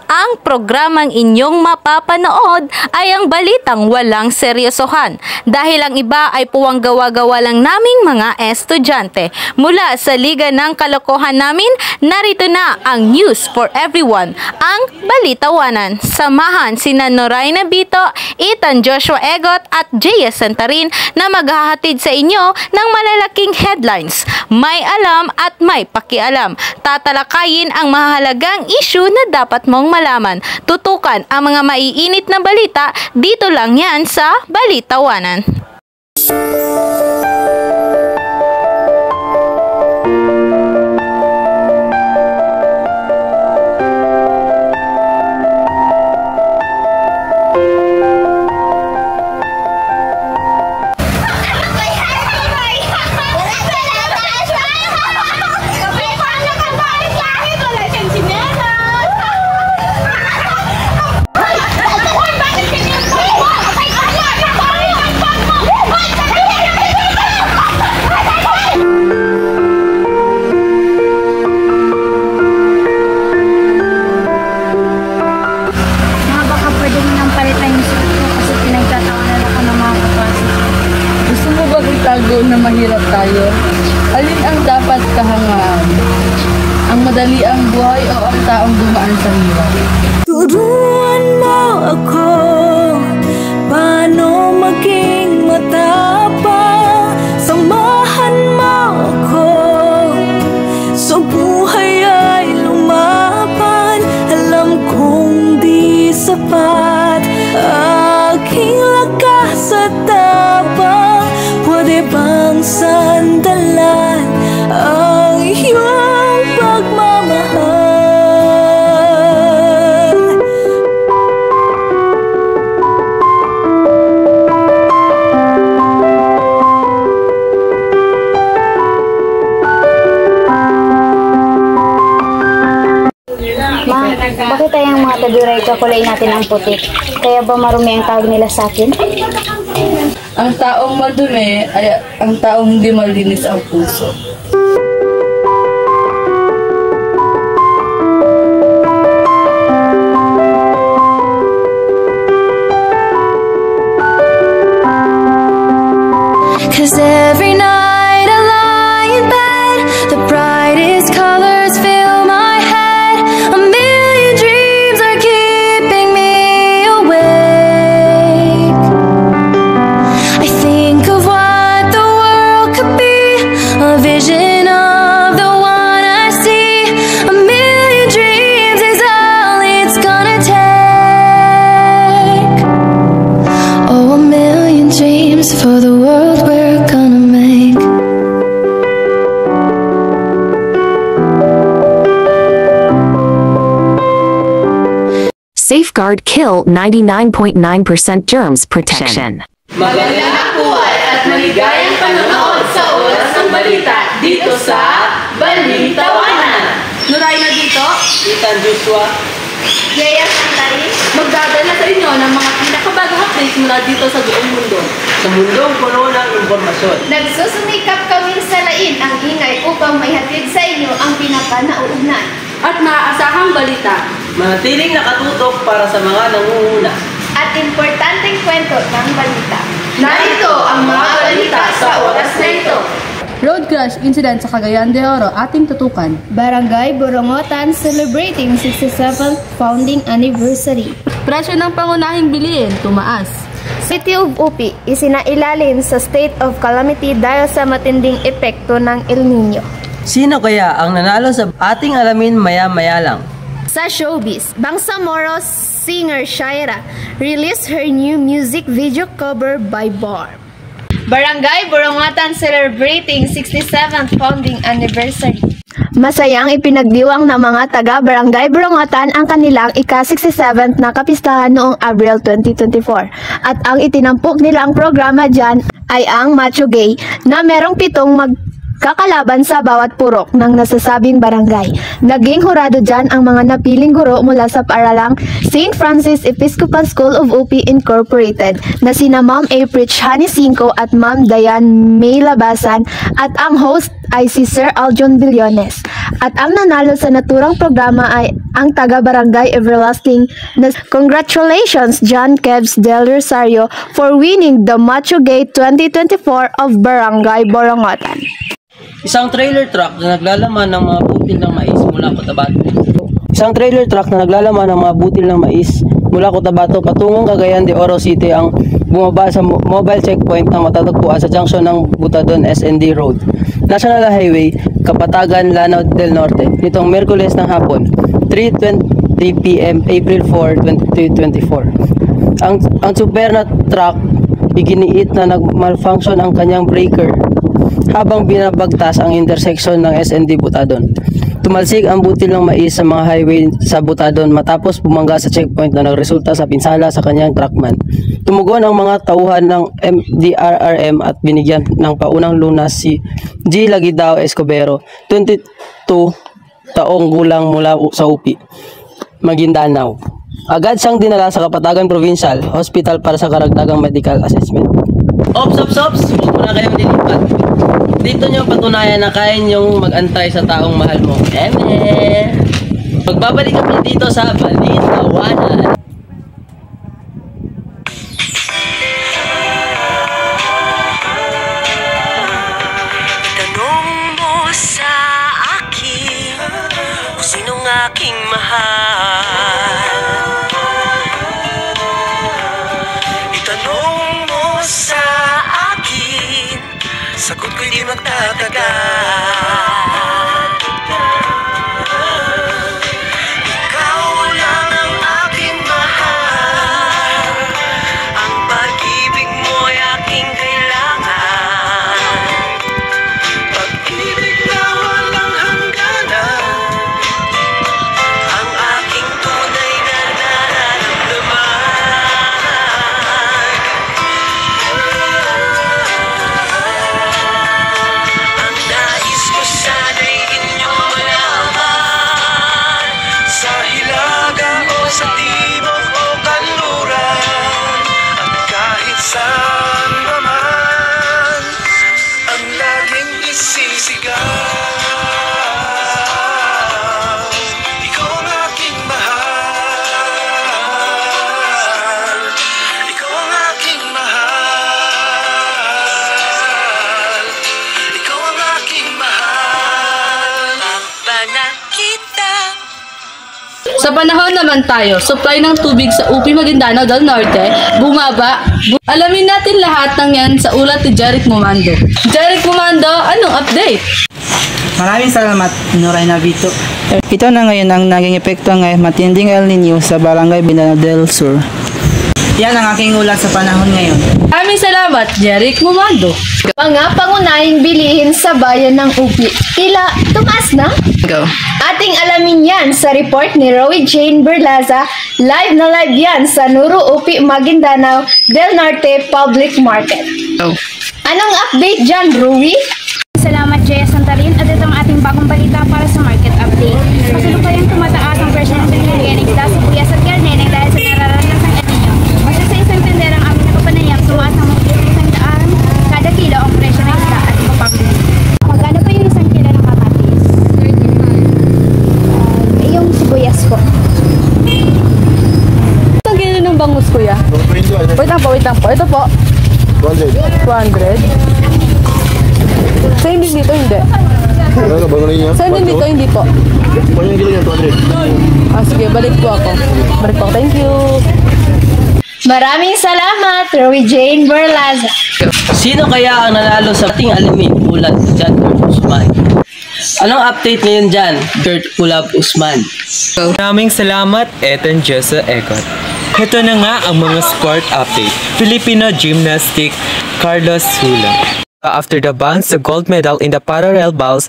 Ang programang inyong mapapanood ay ang balitang walang seryosohan dahil ang iba ay puwang gawa-gawa lang naming mga estudyante. Mula sa Liga ng Kalokohan namin, narito na ang News for Everyone, ang Balitawanan. Samahan sina Noray Nabito, Ethan Joshua Egot at J.S. Santarin na maghahatid sa inyo ng malalaking headlines. May alam at may pakialam. Tatalakayin ang mahalagang issue na dapat mong malaman. Tutukan ang mga maiinit na balita, dito lang yan sa Balitawanan. Na mahirap tayo, alin ang dapat kahangaan? Ang madali ang buhay o ang taong dumaan sa hirap? Turuan mo ako paano maging matapang. Samahan mo ako sa buhay ay lumaban. Alam kong di sapat aking lakas at tapang. Pwede bang sandalan ang iyong pagmamahal? Ma, bakit tayong mga taduray kakulay natin ang puti? Kaya ba marumi ang tawag nila sa akin? Ang taong madumi ay ang taong hindi malinis ang puso. Cause every night I lie in bed, the brightest colors fill my head. A million dreams are keeping me awake. I think of what the world could be, a vision of the one I see. A million dreams is all it's gonna take. Oh, a million dreams for the world we're gonna make. Safeguard Kill 99.9% germs protection. Magandang buhay at maligayang panonood sa oras ng balita dito sa Balitawanan. Noray Nabito, Ethan Joshua, J.S. Santarin, magdadala sa inyo ng mga pinakabagong updates mula dito sa buong mundo. Sa mundong puno ng impormasyon. nagsusumikap kaming salain ang ingay upang maihatid sa inyo ang pinakanauugnan. At maaasahang balita. Manatiling nakatutok para sa mga nangunguna. At importanteng kwento ng balita. Narito ang mga balita sa oras na ito. Road crash incident sa Cagayan de Oro ating tutukan. Barangay Borongotan celebrating 67th founding anniversary. Presyo ng pangunahing bilihin tumaas. City of Upi isinailalim sa state of calamity dahil sa matinding epekto ng El Nino. Sino kaya ang nanalo sa ating alamin maya-maya lang? Sa showbiz, Bangsamoro singer Shaira released her new music video cover by Barb. Barangay Borongotan celebrating 67th founding anniversary. Masayang ipinagdiwang ng mga taga-Barangay Borongotan ang kanilang ika-67th na kapistahan noong Abril 2024. At ang itinampok nilang programa dyan ay ang Macho Gay na merong 7 kakalaban sa bawat purok ng nasasabing barangay. Naging hurado dyan ang mga napiling guro mula sa paaralang St. Francis Episcopal School of UP Incorporated na sina Ma'am April Hanicinco at Ma'am Diane May Labasan, at ang host ay si Sir Aljon Billones. At ang nanalo sa naturang programa ay ang taga-barangay Everlasting na congratulations John Kebs Del Rosario for winning the Macho Gate 2024 of Barangay Borongotan. Isang trailer truck na naglalaman ng mga butil ng mais mula Cotabato. Isang trailer truck na naglalaman ng mga butil ng mais mula Cotabato patungong Cagayan de Oro City ang bumaba sa mobile checkpoint na matatagpuan sa junction ng Butadon SND Road, National Highway, Kapatagan, Lanao del Norte, nitong Miyerkules ng hapon, 3:20 p.m. April 4, 2024. Ang super na truck, iginiit na nag-malfunction ang kanyang breaker habang binabagtas ang intersection ng SND Butadon. Tumalsik ang butil ng mais sa mga highway sa Butadon matapos bumangga sa checkpoint na nagresulta sa pinsala sa kanyang truckman. Tumugon ang mga tauhan ng MDRRM at binigyan ng paunang lunas si G. Lagidao Escobero, 22 taong gulang mula sa UP, Maguindanao. Agad siyang dinala sa Kapatagan Provincial Hospital para sa karagdagang medical assessment. Ops! Huwag mo na kayong lilipat. Dito nyo patunayan na kaya nyong mag-antay sa taong mahal mo. Magbabalik kami dito sa Balitawanan. Itanong mo sa akin kung sinong aking mahal. Itanong mo sa akin, sagot ko'y di magtatagal. Ikaw lang ang aking mahal, ang pag-ibig mo'y aking kailangan. Pag-ibig na walang hangganan, ang aking tunay na nararamdaman. Ang nais ko sana'y inyong malaman, sa hilaga o sa timog o kanluran, at kahit saan naman, ang laging isisigaw. Ikaw ang aking mahal, ikaw ang aking mahal, ikaw ang aking mahal. Pagpanak kita. Sa panahon naman tayo, supply ng tubig sa UP Maguindanao del Norte, bumaba. Alamin natin lahat ng yan sa ulat ni Jeric Momando. Jeric Momando, anong update? Maraming salamat, Noray Navito. Ito na ngayon ang naging epekto ng matinding El Nino sa Barangay Maguindanao del Sur. Yan ang aking ulat sa panahon ngayon. Maraming salamat, Jeric Momando. Mga pangunahing bilihin sa bayan ng UP, tila tumaas na? Go. Ating alamin yan sa report ni Rowie Jane Berlaza. Live na live yan sa Nuru UP Maguindanao del Norte Public Market. Go. Anong update dyan, Rowie? Salamat, Jaya Santarin, at ito ang ating bagong balita para sa market update. Kasalukuyang tumataas ang presyo ng bilihin ng isda, sibuyas at karne dahil sa nararanasang El Nino. Basta sa isang tender ang aming nakapanayam, tumaas ang mga 100 kada kilo ang presyo ng isda at iba pang bilihin. Magkano pa yung isang kilo ng kamatis? 35. Yung sibuyas po. Isang kilo ng bangus, kuya? Wait lang po. Ito po. 200. Sa hindi dito, hindi. Sa hindi dito, hindi po. Sige, balik po ako. Thank you. Maraming salamat, Rowie Jane Berlaza. Sino kaya ang nanalo sa ating alamin ulat ni John Usman? Anong update ngayon dyan, Gert Kulab Usman? Maraming salamat, Ethan Jessa Ekot. Ito na nga ang mga sport update. Filipino gymnastic, Carlos Hula. After the bronze, the gold medal in the parallel bowls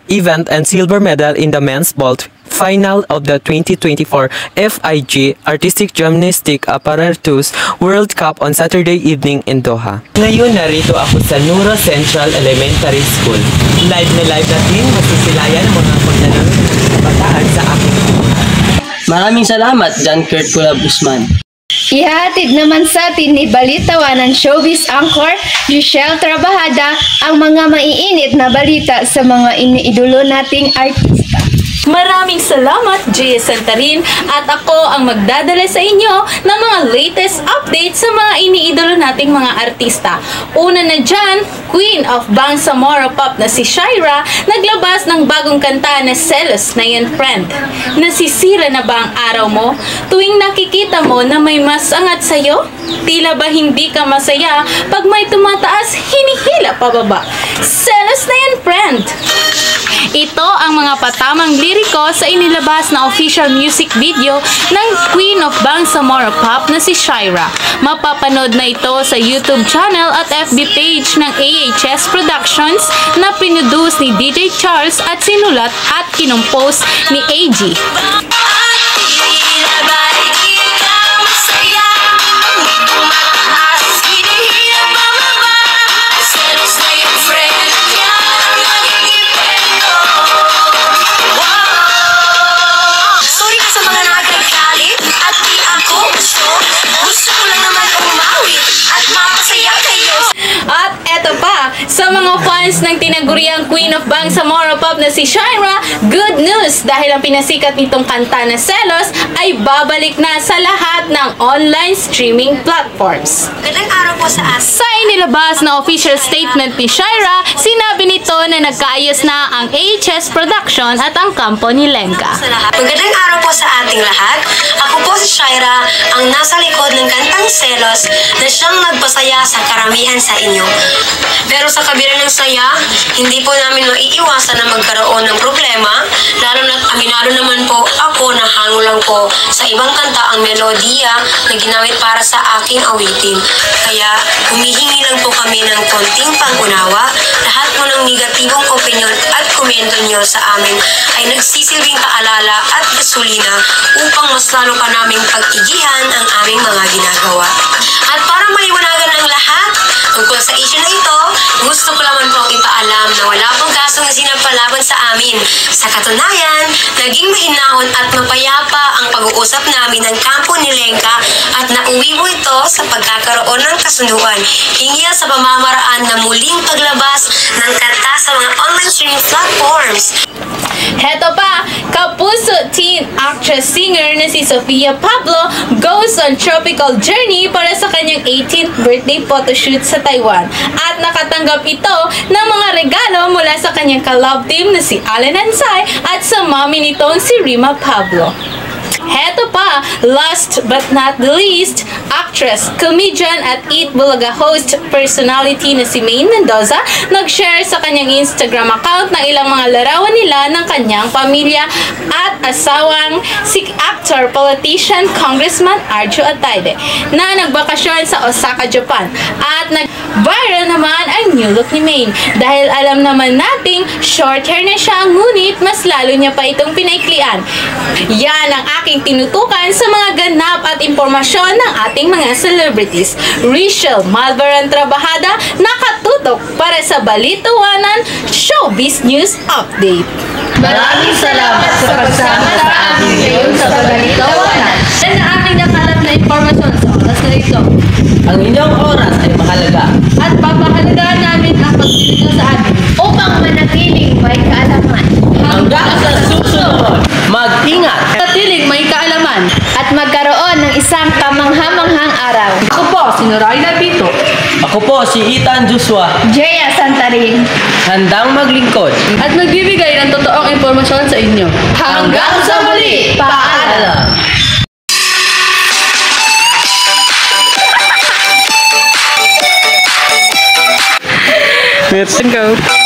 event and silver medal in the men's vault final of the 2024 FIG Artistic Gymnastic Apparatus World Cup on Saturday evening in Doha. Ngayon narito ako sa Nuro Central Elementary School. Live natin masisilayan ang mga pagdalawin ng kabataan sa aking buhay. Maraming salamat, John Kurt Kulab Usman. Ihatid naman sa atin ni Balitawanan Showbiz Anchor, Giselle Trabajada, ang mga maiinit na balita sa mga iniidolo nating artista. Maraming salamat, Jaya Santarin, at ako ang magdadala sa inyo ng mga latest updates sa mga iniidolo nating mga artista. Una na dyan, Queen of Bangsamoro Pop na si Shaira, naglabas ng bagong kanta na Selos na Yan Friend. Nasisira na ba ang araw mo? Tuwing nakikita mo na may mas angat sa'yo? Tila ba hindi ka masaya pag may tumataas, hinihila pababa? Selos na Yan Friend! Ito ang mga patamang liriko sa inilabas na official music video ng Queen of Bangsamoro Pop na si Shaira. Mapapanood na ito sa YouTube channel at FB page ng AHS Productions na pinuduce ni DJ Charles at sinulat at kinumpose ni AG. At eto pa, sa mga fans ng tinaguriang Queen of Bangsamoro Pop na si Shaira, good news dahil ang pinasikat nitong kanta na Selos ay babalik na sa lahat ng online streaming platforms. Magandang araw po sa atin. Sa inilabas na official statement ni Shaira, sinabi nito na nagkaayos na ang AHS Production at ang kampo ni Lenka. Magandang araw po sa ating lahat. Ako po si Shaira, ang nasa likod ng kantang Selos na siyang nagpasaya sa karamihan sa inyo. Pero sa kabila ng saya, hindi po namin maiiwasan na magkaroon ng problema, lalo na't aminado naman po ako na hango lang po sa ibang kanta ang melodiya na ginamit para sa aking awitin. Kaya humihingi lang po kami ng konting pangunawa. Lahat po ng negatibong opinyon at komento nyo sa amin ay nagsisilbing kaalala at gasolina upang mas lalo pa naming pag-igihan ang aming mga ginagawa. At para maliwanagan ang lahat tungkol sa issue na ito, gusto ko naman pong ipaalam na wala pong kasong sinampalaban sa amin. Sa katunayan, naging mahinahon at mapayapa ang pag-uusap namin ng kampo ni Lenka at nauwi mo ito sa pagkakaroon ng kasunduan hinggil sa pamamaraan na muling paglabas ng kanta sa mga online streaming platforms. Heto pa, kapuso teen actress-singer na si Sofia Pablo goes on tropical journey para sa kanyang 18th birthday photoshoot sa Taiwan. At nakatanggap ito ng mga regalo mula sa kanyang ka-love team na si Allen Ansay at sa mami nitong si Rima Pablo. Heto pa, last but not the least, actress, comedian at Eat Bulaga host personality na si Maine Mendoza nag-share sa kanyang Instagram account ng ilang mga larawan nila ng kanyang pamilya at asawang si actor, politician, Congressman Arjo Ataide na nagbakasyon sa Osaka, Japan. At nag-viral naman ang new look ni Maine dahil alam naman nating short hair na siya, ngunit mas lalo niya pa itong pinaiklian. Yan ang aking tinutukan sa mga ganap at impormasyon ng ating mga celebrities. Rachel Malvaran Trabajada, nakatutok para sa Balitawanan Showbiz News Update. Maraming salamat sa pagsama sa amin ngayon sa Balitawanan. Yan ang ating nakalap na impormasyon sa oras na ito. Ang inyong oras ay mahalaga. At papahalagaan namin ang pagdinig nyo sa amin Upang manatiling may kaalaman Hanggang sa susunod, mag-ingat! Natiling may kaalaman at magkaroon ng isang kamangha-manghang araw. Ako po, si Noraina Bito. Ako po si Ethan Joshua, Jaya Santarin. handang maglingkod. At magbibigay ng totoong impormasyon sa inyo. Hanggang sa muli! Paalam! Let's go!